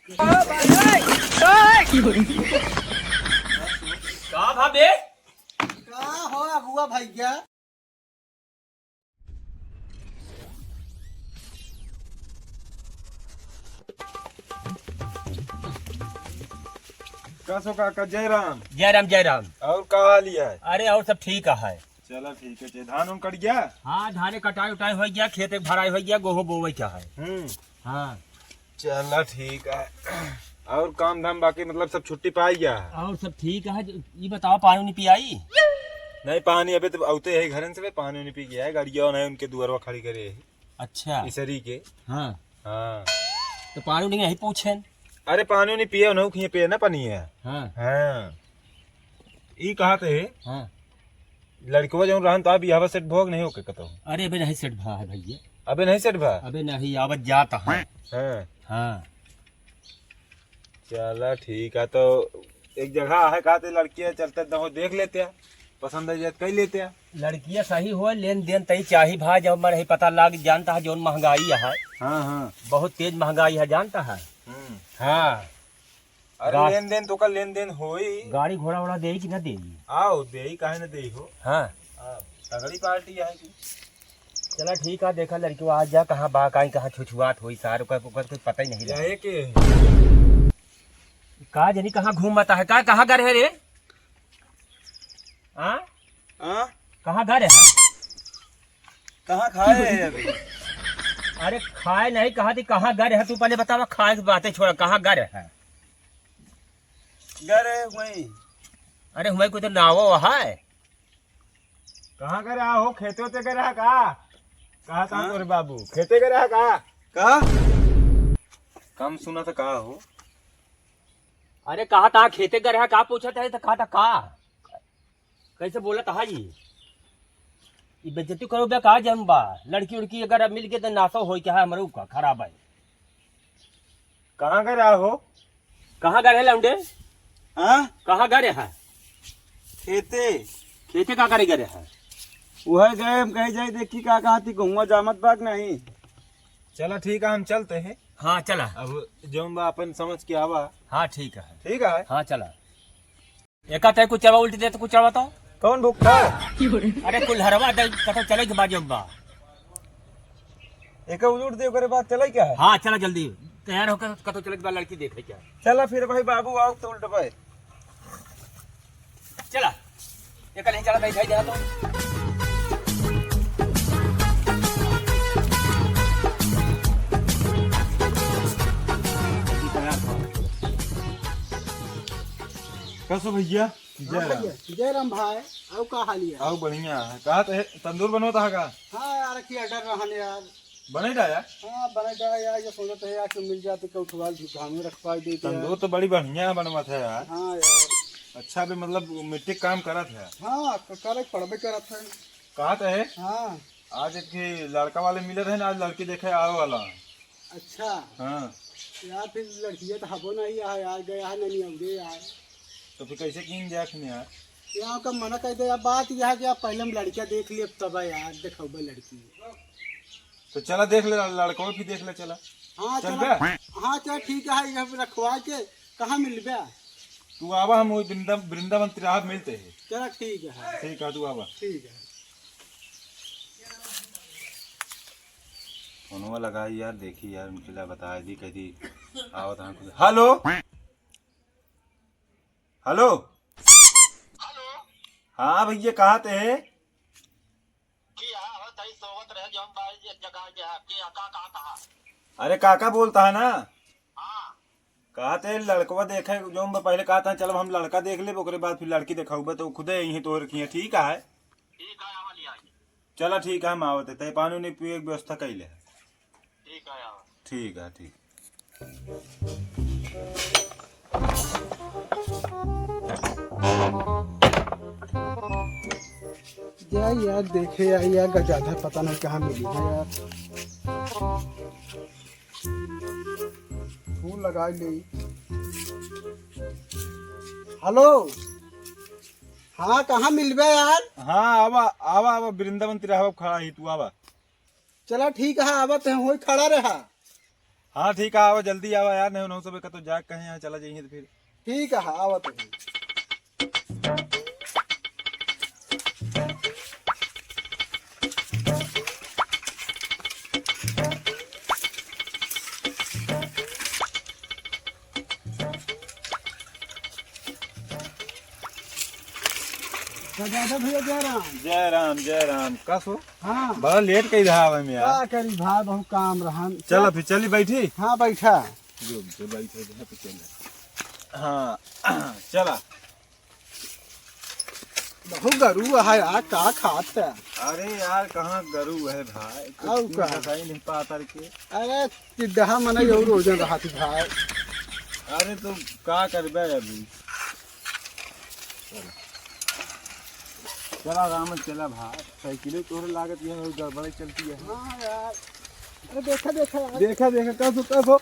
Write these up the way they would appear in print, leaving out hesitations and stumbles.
का भाबे का हो अगुआ भैया। कसो काका जय राम। जय राम जय राम। और का हाल है? अरे और सब ठीक है। चलो ठीक है। धान उन कट गया? हाँ धाने कटाई उटाई हो गया, खेत भराई हो गया, गोहो बोवे क्या है। हाँ चलो ठीक है। और काम धाम बाकी मतलब सब छुट्टी पाई गया है? और सब ठीक है। ये बताओ पानी नहीं पियाई? नहीं पानी अबे तो औते है घर से पानी नहीं पी गया है। गाड़िया नहीं उनके दुआरवा खड़ी करे है अच्छा इसरी के। हाँ हाँ तो पानी नहीं यही पूछे। अरे पानी नहीं पिए न खिए पिए ना पानी है। हाँ हाँ ई कहा थे हाँ लड़कवा जो रहन तो अब यहाँ सेट भोग नहीं होके कतो। अरे अबे नहीं सेट भा है भैया। अबे नहीं सेट भा? अबे नहीं आवत जाता है। हाँ हाँ चलो ठीक है। तो एक जगह है कहा थे लड़कियां चलते तो देख लेते हैं, पसंद है कई लेते हैं। लड़कियां सही हो लेन देन तई चाही भा जब मैं नहीं पता लाग जानता है जो महंगाई है। हाँ हाँ बहुत तेज महंगाई है जानता है। हाँ अरे लेन देन तो का लेन देन हो ही। गाड़ी घोड़ा वोड़ा दे कि ना दे? आओ दे काहे न दे हो। हाँ तगड़ी पार्टी है की। चला ठीक है। देखा लड़की आज जा कहाँ बा कहाँ छुछुआत हुई सार कुछ पता ही नहीं जाए के का जनी कहाँ घूमता है। का कहाँ घर है रे? हाँ कहाँ घर है? कहाँ खाए है अभी? अरे खाए नहीं कहा थी कहाँ घर है? तू पहले बतावा खाए की बातें छोड़। कहाँ घर है? घर है वही। अरे हमें कोई तो नावो है। कहाँ कर रहा हो? खेते होते कर रहा कहा कहाँ तोरे बाबू खेते कर रहा का कम सुना था कहा हो? अरे कहा था खेते घर है का पूछा था तो कहा था का कैसे बोला था ये बेइज्जती करो बे का जम बा। लड़की उड़की अगर अब मिल के तो नासो हो क्या है मरू का खराब है। कहाँ कर रहा हो? कहाँ घर है लौंडे? हाँ कहाँ घर है? खेते खेते का करे घर है? वह गए हम कहे जाए देखी का कहा थी घूमा जामत बाग नहीं। चलो ठीक है हम चलते हैं। हाँ चला। अब जो अपन समझ के आवा। हाँ ठीक है। ठीक है। हाँ चला। एक आते कुछ चलवा उल्टी दे तो कुछ चलवा तो कौन भूखा? अरे कुल हरवा दे कतो चले के बाजू बा। एक उलूट दे करे बात चले क्या है? हाँ चला जल्दी तैयार होकर कतो चले के बाद लड़की देखे क्या। चला फिर भाई बाबू आओ तो उल्ट भाई। चला एक नहीं चला बैठा जा तो कसो भैया? जय राम भाई। और का हाल है? आओ बढ़िया है। कहा तो तंदूर बनोता है का? हाँ यार की अडर रहने यार। बने डाया? हाँ बनेगा यार। ये सोचते है यार कि मिल जाते कि उठवाल घामे रखवा देते। तंदूर तो बड़ी बढ़िया बनवा था यार। हाँ यार। अच्छा भी मतलब मिट्टी काम करा था। हाँ करे पढ़बे करत है। कहा तो है हाँ आज एक लड़का वाले मिले थे ना, आज लड़की देखे आवे वाला। अच्छा हाँ यार फिर लड़कियाँ तो हबो नहीं है यार। गया है नहीं अवरे यार। तो फिर कैसे कीन जाए यार? यहाँ का मना कर दे यार। बात यह है कि आप पहले हम लड़कियाँ देख लिए तब यार देखोगे लड़की। तो चला देख ले लड़कों भी देख ले चला। हाँ चल चल। बे। हाँ चल ठीक है। यहाँ पे रखवा के कहाँ मिलबे? तू आवा हम वृंदावन तिराहा मिलते हैं। चला ठीक है। ठीक है तू आवा। ठीक है। फोनवा लगा यार देखी यार उनके लिए बता दी कही आवत हम। हेलो हेलो हाँ भैया कहाँ थे? अरे काका बोलता है ना। कहा थे लड़कवा देखे जो मैं पहले कहा था चलो हम लड़का देख ले ओकरे बाद फिर लड़की देखा तो खुदे यही तो रखी। ठीक है चलो ठीक है हम आवते ते पानी नहीं पिए की व्यवस्था कैले। ठीक है ठीक। यार देखे यार गजाधर पता नहीं कहाँ मिली है यार। फूल लगा ले। हेलो हाँ कहाँ मिलबे यार? हाँ आवा आवा आवा वृंदावन तिराहा खड़ा ही तू आवा। चला ठीक है। आवत है वही खड़ा रहा। हाँ ठीक है, आओ जल्दी आओ यार, नहीं उन्होंने सब तो जाग कहीं यहाँ चला जाइए तो फिर। ठीक है आवत है। दादा भैया जय राम। जय राम जय राम। कस हो? हाँ बड़ा लेट कही रहा है मैं यार। क्या करी भाई बहुत काम रहा। चलो फिर चली बैठी। हाँ बैठा। जो बैठे जहाँ पे चल। हाँ चला। बहुत गरू है यार, का खात है। अरे यार कहाँ गरू है भाई, आओ कुछ का? बताई नहीं पाता के। अरे टिड्डा मन और रोजन रहा थी भाई। अरे तुम का करबे अभी। चला राम चला भाई, साइकिल तोहरे लागत ये गड़बड़ चलती है। हाँ यार अरे देखा देखा यार। देखा देखा कस हो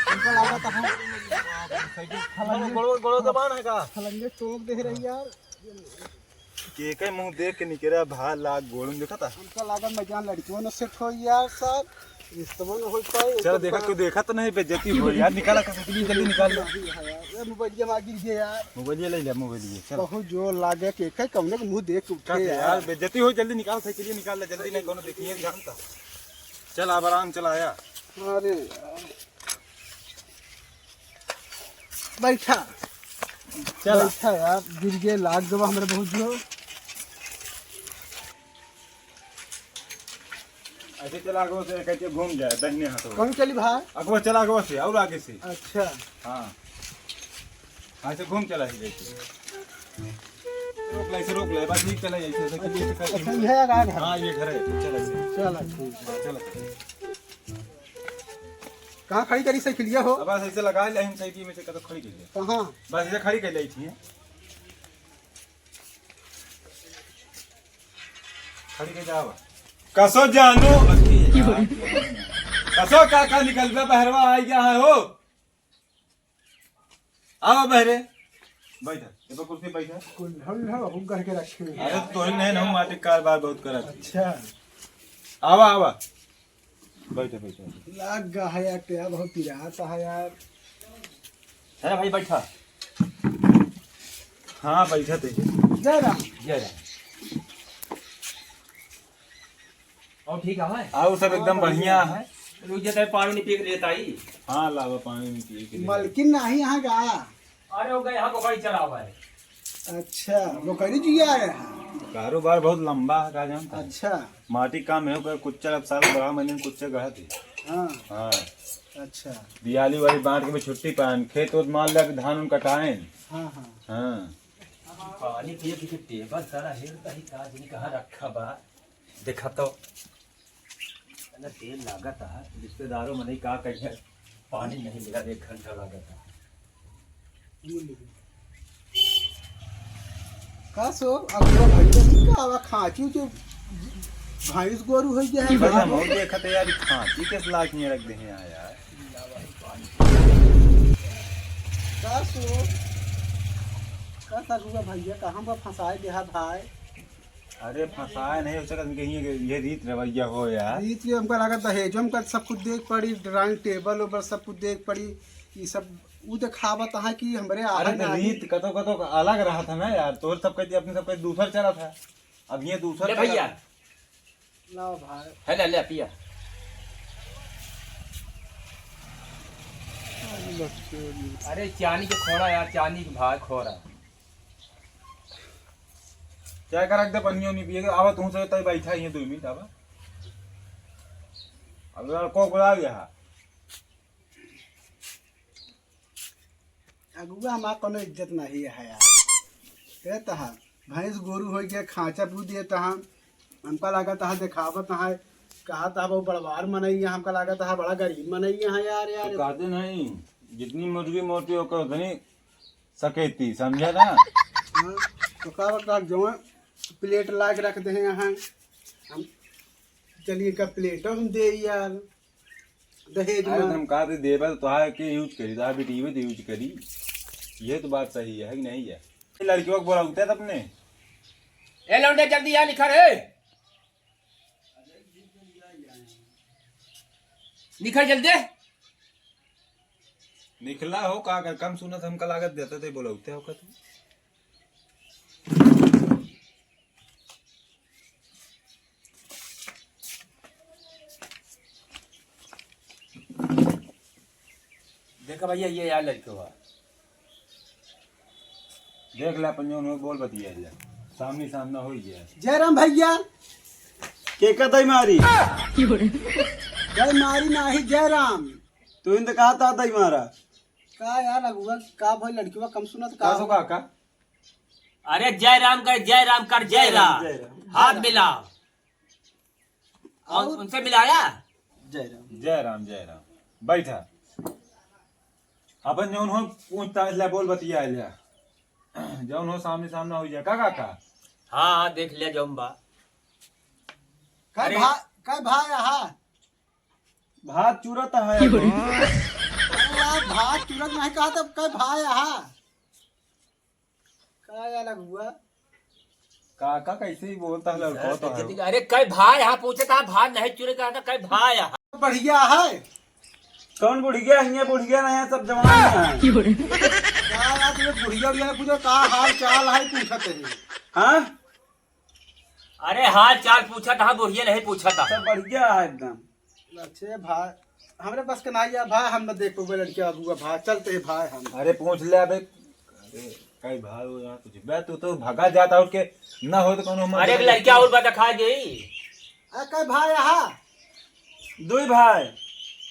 हमको लगा था हम गोड़ो दबान है का फलंगे टोक दे रही यार। के मुंह देख के निकला भाई, लाग गोड़ में देखा था। हमको लगा मैं जान लड़कियों ने सेट हो यार सर, रिश्तों में हो पाए। चल देखा क्यों देखा तो नहीं, बेइज्जती हो यार। निकाला जल्दी जल्दी निकाल लो। ये मोबाइल में गिर गया यार। मोबाइल ले ले, मोबाइल चल। बहुत जोर लागे के कई कमने के मुंह देख के क्या उठे यार, यार। बेइज्जती हो, जल्दी निकाल साइकिल निकाल ले जल्दी, नहीं कोनो देखिए जानता। चल अब आराम चला आया। अरे यार बैठा चल बैठा यार, गिर गए लाग गवा हमारे बहुत जोर। ऐसे चला आगे से कहते घूम जाए दाहिने हाथ। कौन चली भाई? अगवा चला अगवा से और आगे से। अच्छा हाँ ऐसे घूम चला ही जैसे। रोक ले बस, ठीक चला ऐसे अच्छा ये है यार। हाँ ये घर है, चल ऐसे चल ठीक है। चल। कहाँ खड़ी करी साइकिलिया हो? अब बस ऐसे लगा ले, हम साइकिल में से कतो खड़ी कर ले। कहाँ? बस ऐसे खड़ी कर ले थी, खड़ी कर जाओ। कसो जानू कसो का निकल पे बहरवा आ गया है हो। आओ बहरे बैठा, ये तो कुर्सी बैठा। कुल्हड़ है वो करके रखे हुए। अरे तो ही नहीं ना, माटी कारोबार बहुत करा। अच्छा आवा आवा बैठे बैठे। लाग गा है यार, क्या बहुत पिराता है यार। है भाई बैठा। हाँ बैठा थे। जय राम। जय राम। और ठीक है? आओ सब एकदम बढ़िया है। रुक जाता है, पानी नहीं पी के लेता ही। हाँ लावा पानी नहीं पिए के लिए। मलकिन नहीं यहाँ गा। अरे हो गए यहाँ को गाड़ी चला हुआ है। अच्छा वो करी जी आया है। कारोबार बहुत लंबा है, का जानता है। अच्छा माटी काम है कर कुछ अब साल 12 महीने में कुछ गढ़ा थी। हाँ हाँ अच्छा दिवाली वाली बांट के में छुट्टी पान खेत उत मान लिया कि धान उन कटाए। हाँ हाँ हाँ पानी पिए पी के टेबल सारा हेरता ही काज नहीं कहाँ रखा बा। देखा तो ना तेल लागत है, रिश्तेदारों में नहीं का कहीं पानी नहीं मिला, 1 घंटा लागत है। का सो अब भैया का आवा खाची जो भैंस गोरू हो गया है बड़ा बाबा। मोर देखा तो यार खांची किस लाख में रख दे हैं यार। का सो का सगुआ भैया कहाँ पर फंसाए दिया भाई। अरे फंसाए नहीं हो सकता, कहीं ये रीत रवैया हो यार। रीत भी हमको लगा दहेज हम कर सब कुछ देख पड़ी, ड्राइंग टेबल ऊपर सब कुछ देख पड़ी। ये सब वो दिखावत है कि हमारे अरे तो रीत कतो कतो अलग रहा था ना यार, तोर सब कहती अपने सब कहती दूसर चला था, अब ये दूसर ले भैया ला भाई। है ले ले पिया। अरे चानी के खोरा यार, चानी के भाग खोरा। क्या कर रख दे पनियों नहीं पिएगा। आवा तू से तय बैठा ही है 2 मिनट। आवा अब लड़को बुला गया अगुआ हमारा कोनो इज्जत नहीं है यार। कहता है भैंस गोरू हो गया खांचा पू दिए तहाँ हमका लागत है दिखावत है। कहा था वो बड़वार मनई है, हमका लागत है बड़ा गरीब मनई है यार। यार तो कहते नहीं जितनी मुर्गी मोटी होकर उतनी सकेती, समझा ना। हाँ, तो का बता जो प्लेट ला के रख दे हैं यहाँ हम। चलिए का प्लेट हम दे यार दहेज अरे में। हम कहते देवल तो है कि यूज करी था, बेटी भी यूज करी। ये तो बात सही है कि नहीं है। लड़कियों को बोला उठते अपने ए लौंडे जल्दी यहाँ लिखा रे। निकल जल्दी। निकला हो का कर कम सुनत हमका लागत देते थे बोलौते हो कत देखा भैया ये यार लड़के हुआ देख ले अपन जो बोल बतिया ले सामने सामना हो गया। जयराम भैया के कतई मारी जय मारी नाही जयराम। तू इन कहा था दई मारा का यार अगुआ का भाई लड़की कम सुनत का का सो का अरे जय राम कर जय राम कर जय राम। जय राम। हाथ मिलाओ और उनसे मिलाया। जयराम जय राम बैठा अपन जौन हो पूछता ले बोल बतिया ले जौन हो सामने सामना हो जाए का हाँ हाँ देख लिया जम्बा। का भाई हा भात चूरत है यार भात तुरंत नहीं कहा तब का भाई हा का यार अगुआ का कैसे ही बोलता है लड़को तो है। अरे कई भाई यहाँ पूछे था भाई नहीं चुरे कहा था कई भाई यहाँ। बढ़िया है कौन बुढ़िया है बुढ़िया नहीं है सब जवान है क्या यार तुम्हें बुढ़िया उड़िया ने पूछो का हाल चाल है पूछत है। हाँ अरे हाल चाल पूछा था बुढ़िया नहीं पूछा था। सब बढ़िया है एकदम। अच्छे भाई हमरे बस के नहीं है भाई हम न देख पावे लड़के अगुआ भाई चलते हैं भाई हम। अरे पूछ ले अबे अरे कई भाई हो यहाँ तुझे बे तू तो भगा जाता और के ना हो तो कौन अरे एक लड़किया और बता खा गई। अरे का भाई हा दुई भाई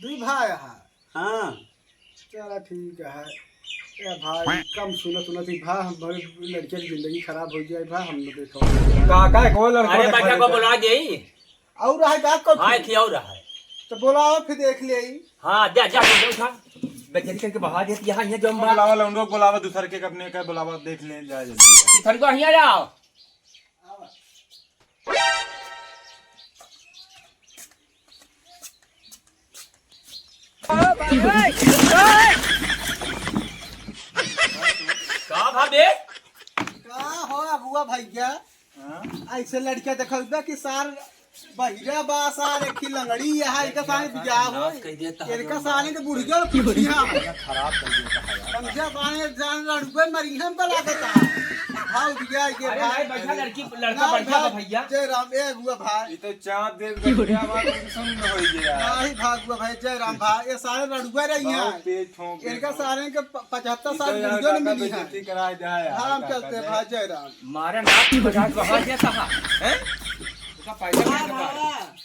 दुई भाई हा हाँ चला ठीक है ए भाई कम सुनत ही भाई हम बड़े लड़के की जिंदगी खराब हो गई भाई हम न देखो का को लड़का अरे बच्चा को बुला गई। और रहा का को हाँ खिया रहा है तो बोलाओ फिर देख ले हाँ जा जा उठा बेचारी करके बहा दिया यहाँ यहाँ जम्बा। बुलावा लौंडो बुलावा दूसर के अपने का बुलावा देख ले जा जल्दी इधर को यहाँ जाओ। का भाभी का हो अगुआ भैया ऐसे लड़के देखो कि सार बहिरा बा सार एक लंगड़ी यहाँ इनका सारे बियाह हो कह देता है इनका सारे के बुढ़िया पुछिया खराब कर देता है समझा बाने जान लड़के मरी हम का लागत है हाउ बिया के अरे भाई भाई बैठा लड़का बैठा था भैया। जय राम ए अगुआ भाई ये तो चाँद देख बढ़िया बात सुन में हो गया नहीं भागुआ भाई जय राम भाई ये सारे लड़ुआ रही हैं पेट ठोक इनका सारे के 75 साल बुढ़िया ने मिली है। बेइज्जती करा जाए हाँ हम चलते हैं भाई जय राम मारे नाक की बजाज बहा दिया था हैं उसका पैसा हाँ, कैसे हाँ।